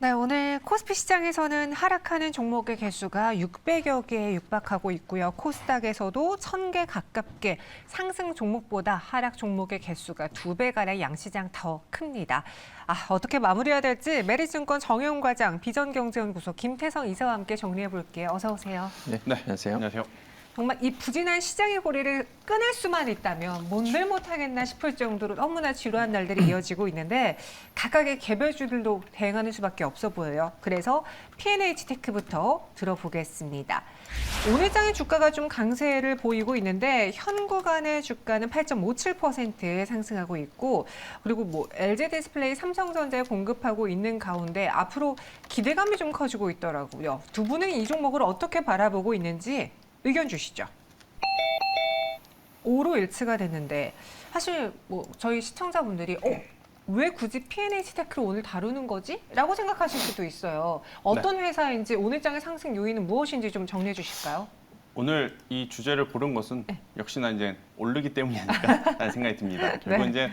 네, 오늘 코스피 시장에서는 하락하는 종목의 개수가 600여 개에 육박하고 있고요. 코스닥에서도 1000개 가깝게 상승 종목보다 하락 종목의 개수가 2배가량 양시장 더 큽니다. 어떻게 마무리해야 될지 메리증권 정혜웅 과장, 비전경제연구소 김태성 이사와 함께 정리해 볼게요. 어서 오세요. 네, 안녕하세요. 안녕하세요. 정말 이 부진한 시장의 고리를 끊을 수만 있다면 뭔들 못하겠나 싶을 정도로 너무나 지루한 날들이 이어지고 있는데 각각의 개별주들도 대응하는 수밖에 없어 보여요. 그래서 P&H테크부터 들어보겠습니다. 오늘 장의 주가가 좀 강세를 보이고 있는데 현 구간의 주가는 8.57% 상승하고 있고 그리고 LG디스플레이, 삼성전자에 공급하고 있는 가운데 앞으로 기대감이 좀 커지고 있더라고요. 두 분은 이 종목을 어떻게 바라보고 있는지 의견 주시죠. 5로 일치가 됐는데 사실 저희 시청자분들이 왜 굳이 P&H테크를 오늘 다루는 거지? 라고 생각하실 수도 있어요. 어떤 회사인지 오늘 장의 상승 요인은 무엇인지 좀 정리해 주실까요? 오늘 이 주제를 고른 것은 역시나 이제 오르기 때문이 아닐까라는 생각이 듭니다. 결국 네. 이제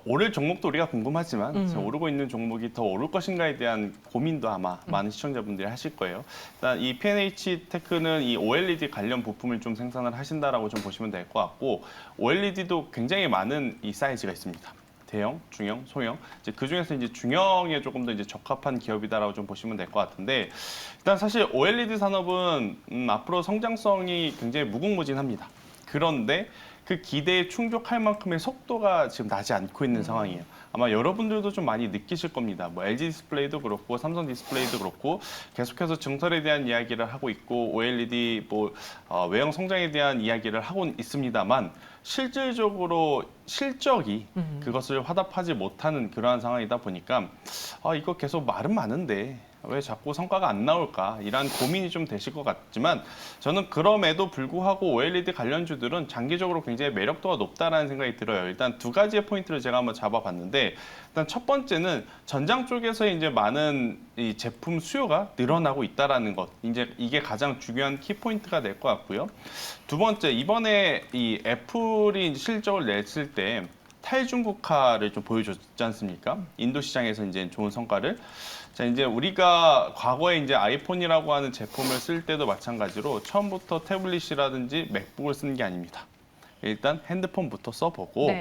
오를 종목도 우리가 궁금하지만 오르고 있는 종목이 더 오를 것인가에 대한 고민도 아마 많은 시청자분들이 하실 거예요. 일단 이 P&H테크는 이 OLED 관련 부품을 좀 생산을 하신다라고 좀 보시면 될 것 같고 OLED도 굉장히 많은 이 사이즈가 있습니다. 대형, 중형, 소형. 이제 그 중에서 이제 중형에 조금 더 이제 적합한 기업이다라고 좀 보시면 될 것 같은데 일단 사실 OLED 산업은 앞으로 성장성이 굉장히 무궁무진합니다. 그런데 그 기대에 충족할 만큼의 속도가 지금 나지 않고 있는 상황이에요. 아마 여러분들도 좀 많이 느끼실 겁니다. LG 디스플레이도 그렇고 삼성 디스플레이도 그렇고 계속해서 증설에 대한 이야기를 하고 있고 OLED 외형 성장에 대한 이야기를 하고 있습니다만 실질적으로 실적이 그것을 화답하지 못하는 그러한 상황이다 보니까 이거 계속 말은 많은데 왜 자꾸 성과가 안 나올까 이런 고민이 좀 되실 것 같지만 저는 그럼에도 불구하고 OLED 관련주들은 장기적으로 굉장히 매력도가 높다라는 생각이 들어요. 일단 두 가지의 포인트를 제가 한번 잡아봤는데 일단 첫 번째는 전장 쪽에서 이제 많은 이 제품 수요가 늘어나고 있다라는 것 이제 이게 가장 중요한 키 포인트가 될 것 같고요. 두 번째 이번에 이 애플이 실적을 냈을 때 탈중국화를 좀 보여줬지 않습니까? 인도 시장에서 이제 좋은 성과를. 자, 이제 우리가 과거에 이제 아이폰이라고 하는 제품을 쓸 때도 마찬가지로 처음부터 태블릿이라든지 맥북을 쓰는 게 아닙니다. 일단 핸드폰부터 써보고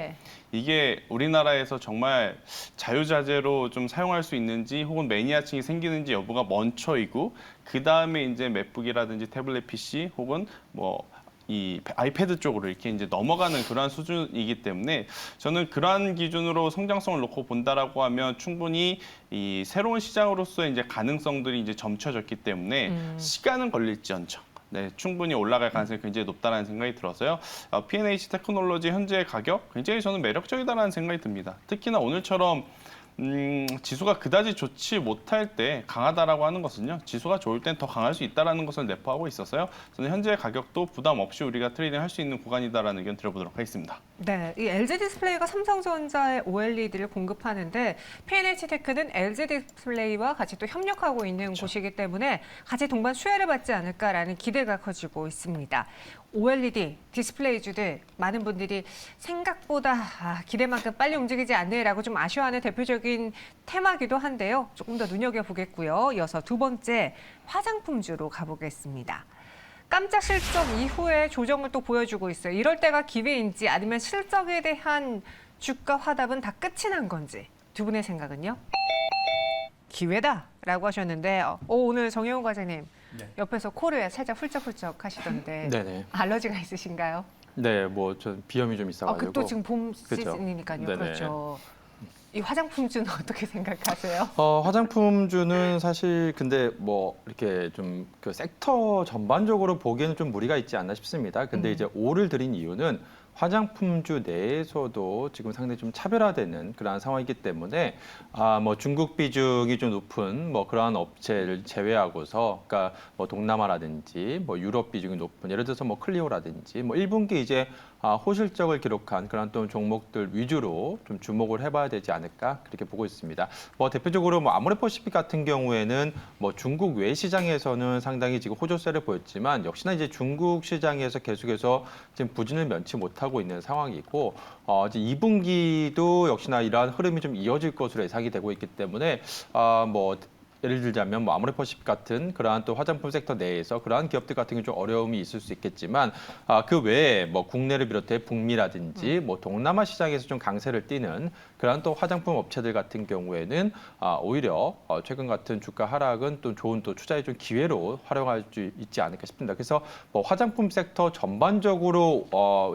이게 우리나라에서 정말 자유자재로 좀 사용할 수 있는지 혹은 매니아층이 생기는지 여부가 먼저이고 그 다음에 이제 맥북이라든지 태블릿 PC 혹은 이 아이패드 쪽으로 이렇게 이제 넘어가는 그러한 수준이기 때문에 저는 그러한 기준으로 성장성을 놓고 본다라고 하면 충분히 이 새로운 시장으로서의 이제 가능성들이 이제 점쳐졌기 때문에 시간은 걸릴지언정. 네, 충분히 올라갈 가능성이 굉장히 높다는 생각이 들어서요. P&H 테크놀로지 현재 가격 굉장히 저는 매력적이다라는 생각이 듭니다. 특히나 오늘처럼 지수가 그다지 좋지 못할 때 강하다라고 하는 것은요. 지수가 좋을 땐 더 강할 수 있다는 것을 내포하고 있어서요. 저는 현재 가격도 부담 없이 우리가 트레이딩 할 수 있는 구간이다라는 의견 드려보도록 하겠습니다. 네, 이 LG 디스플레이가 삼성전자의 OLED를 공급하는데 P&H테크는 LG 디스플레이와 같이 또 협력하고 있는 곳이기 때문에 같이 동반 수혜를 받지 않을까라는 기대가 커지고 있습니다. OLED 디스플레이주들 많은 분들이 생각보다 기대만큼 빨리 움직이지 않네라고 좀 아쉬워하는 대표적인 테마기도 한데요. 조금 더 눈여겨보겠고요. 이어서 두 번째 화장품주로 가보겠습니다. 깜짝 실적 이후에 조정을 또 보여주고 있어요. 이럴 때가 기회인지 아니면 실적에 대한 주가 화답은 다 끝이 난 건지 두 분의 생각은요? 기회다라고 하셨는데 오늘 정혜웅 과장님 옆에서 코를 살짝 훌쩍훌쩍 하시던데 네네. 알러지가 있으신가요? 네, 저 비염이 좀 있어가지고. 또 지금 봄 그죠. 시즌이니까요. 네네. 그렇죠. 이 화장품주는 어떻게 생각하세요? 화장품주는 사실 근데 이렇게 좀 그 섹터 전반적으로 보기에는 좀 무리가 있지 않나 싶습니다. 근데 이제 5를 드린 이유는 화장품주 내에서도 지금 상당히 좀 차별화되는 그러한 상황이기 때문에 중국 비중이 좀 높은 그러한 업체를 제외하고서 그러니까 동남아라든지 유럽 비중이 높은 예를 들어서 클리오라든지 1분기 이제 호실적을 기록한 그런 또 종목들 위주로 좀 주목을 해봐야 되지 않을까 그렇게 보고 있습니다. 뭐 대표적으로 뭐 아모레퍼시픽 같은 경우에는 뭐 중국 외 시장에서는 상당히 지금 호조세를 보였지만 역시나 이제 중국 시장에서 계속해서 지금 부진을 면치 못하고 있는 상황이고 이제 2분기도 역시나 이러한 흐름이 좀 이어질 것으로 예상이 되고 있기 때문에 뭐 예를 들자면 뭐 아모레퍼시픽 같은 그러한 또 화장품 섹터 내에서 그러한 기업들 같은 경우 좀 어려움이 있을 수 있겠지만 그 외에 뭐 국내를 비롯해 북미라든지 뭐 동남아 시장에서 좀 강세를 띠는 그러한 또 화장품 업체들 같은 경우에는 오히려 최근 같은 주가 하락은 또 좋은 또 투자의 좀 기회로 활용할 수 있지 않을까 싶습니다. 그래서 뭐 화장품 섹터 전반적으로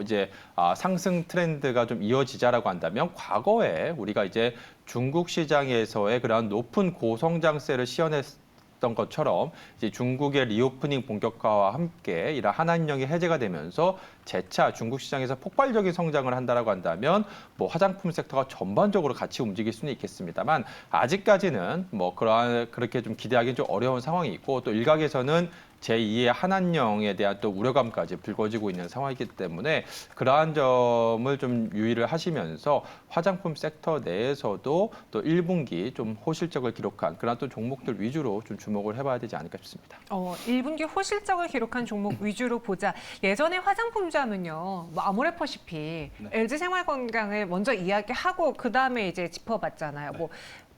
이제 상승 트렌드가 좀 이어지자라고 한다면 과거에 우리가 이제 중국 시장에서의 그러한 높은 고성장세를 시현했던 것처럼 이제 중국의 리오프닝 본격화와 함께 이런 한한령이 해제가 되면서 재차 중국 시장에서 폭발적인 성장을 한다라고 한다면 뭐 화장품 섹터가 전반적으로 같이 움직일 수는 있겠습니다만 아직까지는 뭐 그렇게 좀 기대하기는 좀 어려운 상황이 있고 또 일각에서는 제2의 한한령에 대한 또 우려감까지 불거지고 있는 상황이기 때문에 그러한 점을 좀 유의를 하시면서 화장품 섹터 내에서도 또 1분기 좀 호실적을 기록한 그런 또 종목들 위주로 좀 주목을 해봐야 되지 않을까 싶습니다. 1분기 호실적을 기록한 종목 위주로 보자. 예전에 화장품주하면요, 뭐 아모레퍼시픽, LG생활건강을 먼저 이야기하고 그 다음에 이제 짚어봤잖아요. 뭐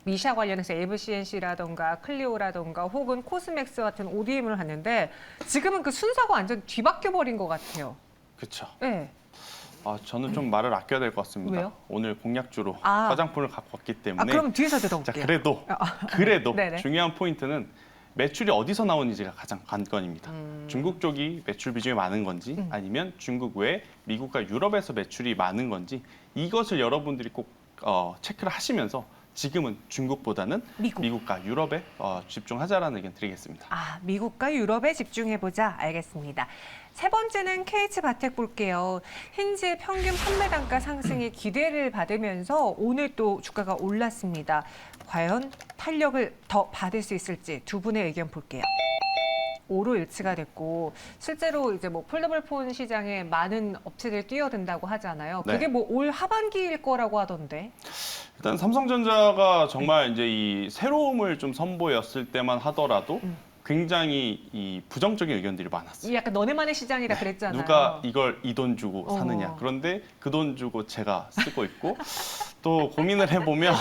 미샤 관련해서 에브CNC라던가 클리오라던가 혹은 코스맥스 같은 ODM을 하는데 지금은 그 순서가 완전 뒤바뀌어 버린 것 같아요. 그렇죠. 네. 저는 좀 말을 아껴야 될 것 같습니다. 왜요? 오늘 공약주로 화장품을 갖고 왔기 때문에. 그럼 뒤에서 자, 들어볼게요. 그래도 네네. 중요한 포인트는 매출이 어디서 나오는지가 가장 관건입니다. 중국 쪽이 매출 비중이 많은 건지 아니면 중국 외 미국과 유럽에서 매출이 많은 건지 이것을 여러분들이 꼭 체크를 하시면서 지금은 중국보다는 미국과 유럽에 집중하자라는 의견 드리겠습니다. 미국과 유럽에 집중해보자. 알겠습니다. 세 번째는 KH바텍 볼게요. 힌지 평균 판매 단가 상승이 기대를 받으면서 오늘 또 주가가 올랐습니다. 과연 탄력을 더 받을 수 있을지 두 분의 의견 볼게요. 5로 일치가 됐고 실제로 이제 뭐 폴더블 폰 시장에 많은 업체들이 뛰어든다고 하잖아요. 그게 뭐 올 하반기일 거라고 하던데. 일단 삼성전자가 정말 이제 이 새로움을 좀 선보였을 때만 하더라도 굉장히 이 부정적인 의견들이 많았어요. 약간 너네만의 시장이라 그랬잖아요. 누가 이걸 이 돈 주고 사느냐. 그런데 그 돈 주고 제가 쓰고 있고 또 고민을 해보면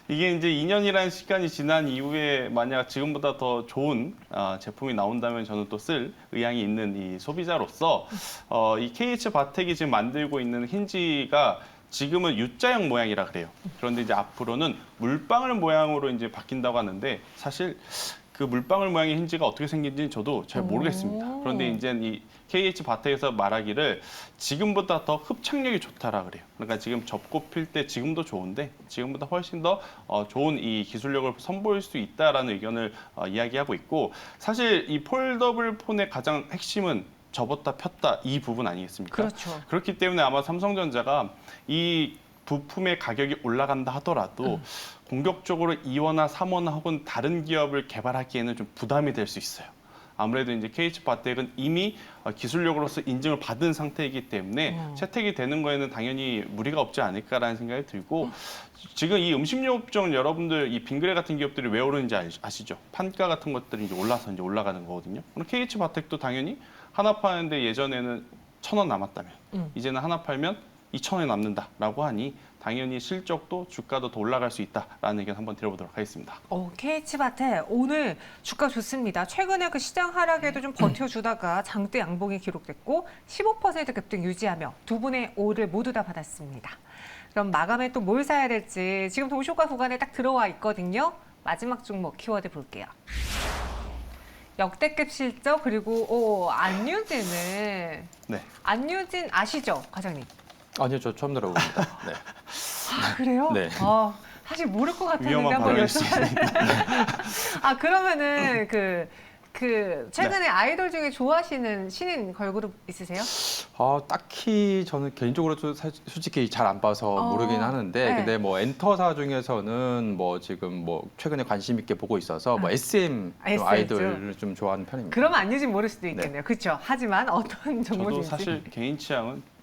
이게 이제 2년이라는 시간이 지난 이후에 만약 지금보다 더 좋은 제품이 나온다면 저는 또 쓸 의향이 있는 이 소비자로서 이 KH바텍이 지금 만들고 있는 힌지가 지금은 U자형 모양이라 그래요. 그런데 이제 앞으로는 물방울 모양으로 이제 바뀐다고 하는데 사실 그 물방울 모양의 힌지가 어떻게 생긴지는 저도 잘 모르겠습니다. 그런데 이제 이 KH바텍에서 말하기를 지금보다 더 흡착력이 좋다라 그래요. 그러니까 지금 접고 필 때 지금도 좋은데 지금보다 훨씬 더 좋은 이 기술력을 선보일 수 있다라는 의견을 이야기하고 있고 사실 이 폴더블 폰의 가장 핵심은 접었다 폈다 이 부분 아니겠습니까? 그렇죠. 그렇기 때문에 아마 삼성전자가 이 부품의 가격이 올라간다 하더라도 공격적으로 2호나 3호나 혹은 다른 기업을 개발하기에는 좀 부담이 될 수 있어요. 아무래도 이제 KH바텍은 이미 기술력으로서 인증을 받은 상태이기 때문에 채택이 되는 거에는 당연히 무리가 없지 않을까라는 생각이 들고 지금 이 음식료 업종 여러분들 이 빙그레 같은 기업들이 왜 오르는지 아시죠? 판가 같은 것들이 이제 올라서 이제 올라가는 거거든요. 그럼 KH바텍도 당연히 하나 파는데 예전에는 1,000원 남았다면 이제는 하나 팔면 2,000원이 남는다라고 하니 당연히 실적도 주가도 더 올라갈 수 있다라는 의견 한번 들어보도록 하겠습니다. KH바텍 오늘 주가 좋습니다. 최근에 그 시장 하락에도 좀 버텨주다가 장대 양봉이 기록됐고 15% 급등 유지하며 두 분의 5를 모두 다 받았습니다. 그럼 마감에 또 뭘 사야 될지 지금 동시효과 구간에 딱 들어와 있거든요. 마지막 종목 키워드 볼게요. 역대급 실적 그리고 안유진은 안유진 아시죠, 과장님? 아니요, 저 처음 들어봅니다. 네. 그래요? 네. 사실 모를 것 같았는데 위험한 한번 발언일 수 여쭤봤는데. 그러면은 최근에 아이돌 중에 좋아하시는 신인 걸그룹 있으세요? 딱히 저는 개인적으로 솔직히 잘 안 봐서 모르긴 하는데 근데 뭐 엔터사 중에서는 뭐 지금 뭐 최근에 관심 있게 보고 있어서 뭐 SM 아이돌을 좀 좋아하는 편입니다. 그러면 안유진 모를 수도 있겠네요. 그렇죠. 하지만 어떤 저도 종목인지. 사실 개인 취향은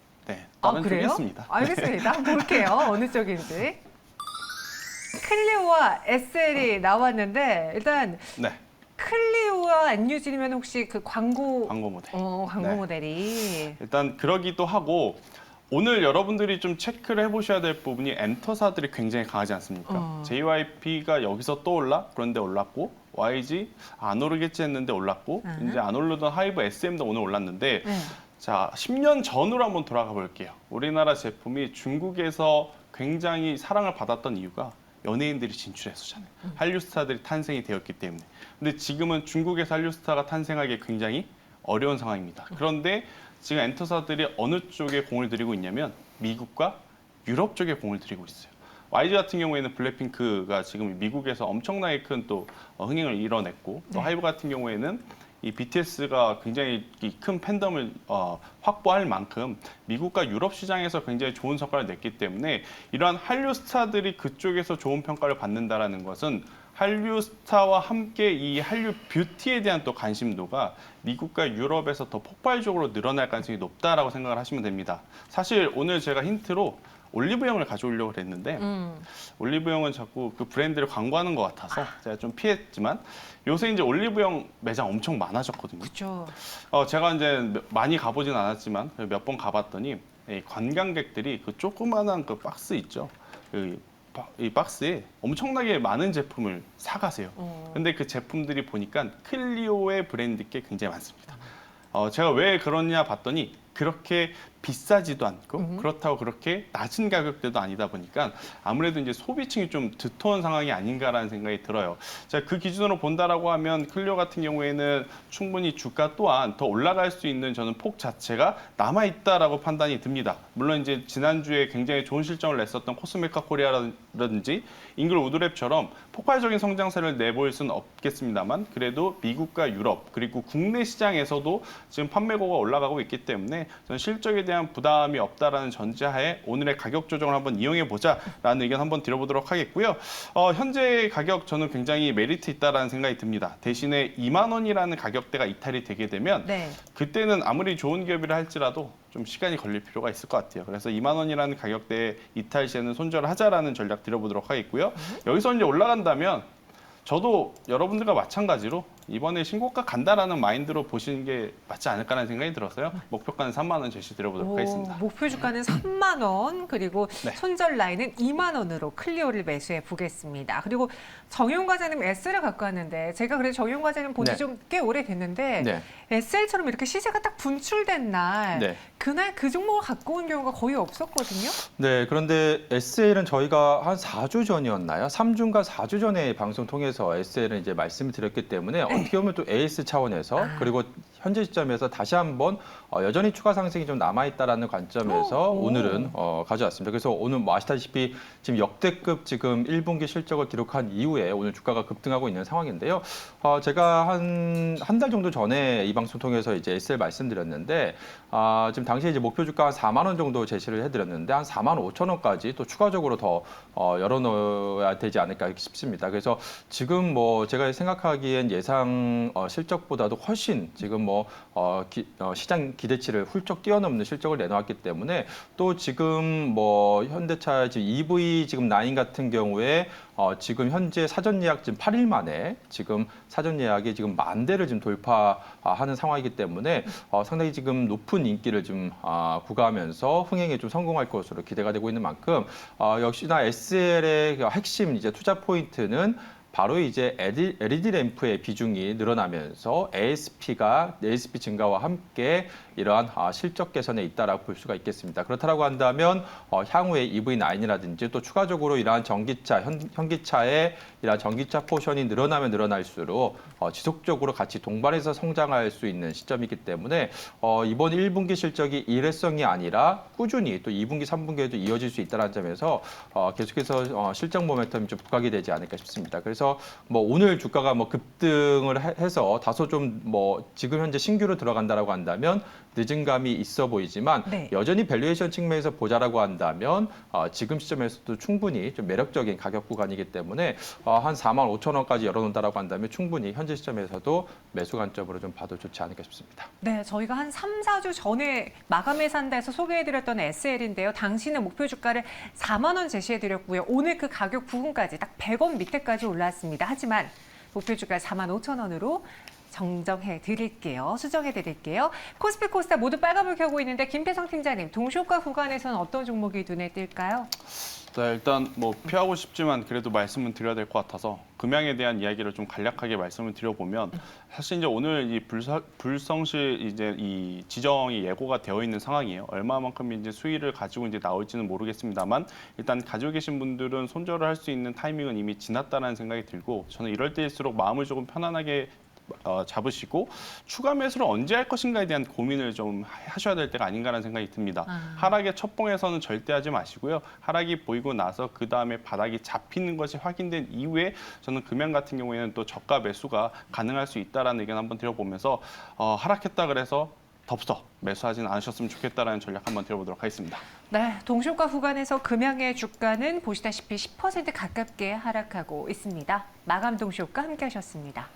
다른 쪽이 그래요? 있습니다. 알겠습니다. 한번 볼게요. 어느 쪽인지. 클리오와 SL이 나왔는데 일단 네, 클리오와 NUG면 혹시 그 광고 모델. 광고 네. 모델이 일단 그러기도 하고 오늘 여러분들이 좀 체크를 해보셔야 될 부분이 엔터사들이 굉장히 강하지 않습니까? JYP가 여기서 또 올라? 그런데 올랐고 YG 안 오르겠지 했는데 올랐고 이제 안 오르던 하이브 SM도 오늘 올랐는데 네. 자 10년 전으로 한번 돌아가 볼게요. 우리나라 제품이 중국에서 굉장히 사랑을 받았던 이유가 연예인들이 진출해서잖아요. 한류 스타들이 탄생이 되었기 때문에. 근데 지금은 중국에서 한류 스타가 탄생하기 굉장히 어려운 상황입니다. 그런데 지금 엔터사들이 어느 쪽에 공을 들이고 있냐면 미국과 유럽 쪽에 공을 들이고 있어요. YG 같은 경우에는 블랙핑크가 지금 미국에서 엄청나게 큰 또 흥행을 이뤄냈고 또 하이브 같은 경우에는 이 BTS가 굉장히 큰 팬덤을 확보할 만큼 미국과 유럽 시장에서 굉장히 좋은 성과를 냈기 때문에 이러한 한류 스타들이 그쪽에서 좋은 평가를 받는다라는 것은 한류 스타와 함께 이 한류 뷰티에 대한 또 관심도가 미국과 유럽에서 더 폭발적으로 늘어날 가능성이 높다라고 생각을 하시면 됩니다. 사실 오늘 제가 힌트로 올리브영을 가져오려고 했는데 올리브영은 자꾸 그 브랜드를 광고하는 것 같아서 제가 좀 피했지만 요새 이제 올리브영 매장 엄청 많아졌거든요. 그렇죠. 제가 이제 많이 가보진 않았지만 몇 번 가봤더니 이 관광객들이 그 조그만한 그 박스 있죠. 이 박스에 엄청나게 많은 제품을 사가세요. 근데 그 제품들이 보니까 클리오의 브랜드께 굉장히 많습니다. 제가 왜 그러냐 봤더니 그렇게 비싸지도 않고 그렇다고 그렇게 낮은 가격대도 아니다 보니까 아무래도 이제 소비층이 좀 두터운 상황이 아닌가라는 생각이 들어요. 자, 그 기준으로 본다라고 하면 클리오 같은 경우에는 충분히 주가 또한 더 올라갈 수 있는 저는 폭 자체가 남아 있다라고 판단이 듭니다. 물론 이제 지난주에 굉장히 좋은 실적을 냈었던 코스메카 코리아라든지 잉글 우드랩처럼 폭발적인 성장세를 내보일 수는 없겠습니다만 그래도 미국과 유럽 그리고 국내 시장에서도 지금 판매고가 올라가고 있기 때문에 저는 실적에 대한 부담이 없다라는 전제하에 오늘의 가격 조정을 한번 이용해 보자라는 의견 한번 드려보도록 하겠고요. 현재 가격 저는 굉장히 메리트 있다라는 생각이 듭니다. 대신에 2만 원이라는 가격대가 이탈이 되게 되면 네. 그때는 아무리 좋은 기업이라 할지라도 좀 시간이 걸릴 필요가 있을 것 같아요. 그래서 2만 원이라는 가격대에 이탈 시에는 손절하자라는 전략 드려보도록 하겠고요. 여기서 이제 올라간다면 저도 여러분들과 마찬가지로 이번에 신고가 간다라는 마인드로 보시는 게 맞지 않을까라는 생각이 들어서요. 목표가는 3만 원 제시 드려보도록 하겠습니다. 목표 주가는 3만 원 그리고 네. 손절 라인은 2만 원으로 클리오를 매수해 보겠습니다. 그리고 정용 과장님 S를 갖고 왔는데 제가 그래도 정용 과장님 본 지 네. 좀 꽤 오래됐는데 네. SL처럼 이렇게 시세가 딱 분출된 날 네. 그날 그 종목을 갖고 온 경우가 거의 없었거든요. 네, 그런데 SL은 저희가 한 4주 전이었나요? 3주인가 4주 전에 방송 통해서 SL은 이제 말씀을 드렸기 때문에 어떻게 보면 또 AS 차원에서 그리고 현재 시점에서 다시 한번 여전히 추가 상승이 좀 남아있다라는 관점에서 오늘은 가져왔습니다. 그래서 오늘 뭐 아시다시피 지금 역대급 지금 1분기 실적을 기록한 이후에 오늘 주가가 급등하고 있는 상황인데요. 제가 한 달 정도 전에 이 방송 통해서 이제 SL 말씀드렸는데 지금 당시에 이제 목표 주가 한 4만 원 정도 제시를 해드렸는데 한 4만 5천 원까지 또 추가적으로 더 열어놓아야 되지 않을까 싶습니다. 그래서 지금 뭐 제가 생각하기엔 예상 실적보다도 훨씬 지금 뭐 시장 기대치를 훌쩍 뛰어넘는 실적을 내놓았기 때문에 또 지금 뭐 현대차 지금 EV 지금 9 같은 경우에 지금 현재 사전 예약 지금 8일 만에 지금 사전 예약이 지금 10,000 대를 지금 돌파하는 상황이기 때문에 상당히 지금 높은 인기를 좀 구가하면서 흥행에 좀 성공할 것으로 기대가 되고 있는 만큼 역시나 SL의 핵심 이제 투자 포인트는 바로 이제 LED 램프의 비중이 늘어나면서 ASP 증가와 함께 이러한 실적 개선에 있다라고 볼 수가 있겠습니다. 그렇다고 한다면 향후에 EV9이라든지 또 추가적으로 이러한 전기차, 현기차의 이러한 전기차 포션이 늘어나면 늘어날수록 지속적으로 같이 동반해서 성장할 수 있는 시점이기 때문에 이번 1분기 실적이 일회성이 아니라 꾸준히 또 2분기, 3분기에도 이어질 수 있다는 점에서 계속해서 실적 모멘텀이 좀 부각이 되지 않을까 싶습니다. 그래서 뭐 오늘 주가가 뭐 급등을 해서 다소 좀 뭐 지금 현재 신규로 들어간다라고 한다면 늦은 감이 있어 보이지만 네. 여전히 밸류에이션 측면에서 보자라고 한다면 지금 시점에서도 충분히 좀 매력적인 가격 구간이기 때문에 한 45,000원까지 열어놓는다라고 한다면 충분히 현재 시점에서도 매수 관점으로 좀 봐도 좋지 않을까 싶습니다. 네, 저희가 한 3, 4주 전에 마감에 산다에서 소개해드렸던 SL인데요. 당시는 목표 주가를 4만 원 제시해드렸고요. 오늘 그 가격 부근까지 딱 100원 밑에까지 올랐습니다. 하지만 목표 주가 4만 5천 원으로 정정해 드릴게요. 수정해 드릴게요. 코스피 코스닥 모두 빨간불 켜고 있는데 김태성 팀장님, 동시효과 구간에서는 어떤 종목이 눈에 띌까요? 자, 일단 뭐 피하고 싶지만 그래도 말씀을 드려야 될 것 같아서 금양에 대한 이야기를 좀 간략하게 말씀을 드려보면 사실 이제 오늘 이 불성실 이제 이 지정이 예고가 되어 있는 상황이에요. 얼마만큼 이제 수위를 가지고 이제 나올지는 모르겠습니다만 일단 가지고 계신 분들은 손절을 할 수 있는 타이밍은 이미 지났다라는 생각이 들고 저는 이럴 때일수록 마음을 조금 편안하게 잡으시고 추가 매수를 언제 할 것인가에 대한 고민을 좀 하셔야 될 때가 아닌가라는 생각이 듭니다. 하락의 첫봉에서는 절대 하지 마시고요. 하락이 보이고 나서 그 다음에 바닥이 잡히는 것이 확인된 이후에 저는 금양 같은 경우에는 또 저가 매수가 가능할 수 있다라는 의견 한번 드려보면서 하락했다 그래서 덥석 매수하지는 않으셨으면 좋겠다라는 전략 한번 드려보도록 하겠습니다. 네, 동시효과 구간에서 금양의 주가는 보시다시피 10% 가깝게 하락하고 있습니다. 마감 동시효과 함께 하셨습니다.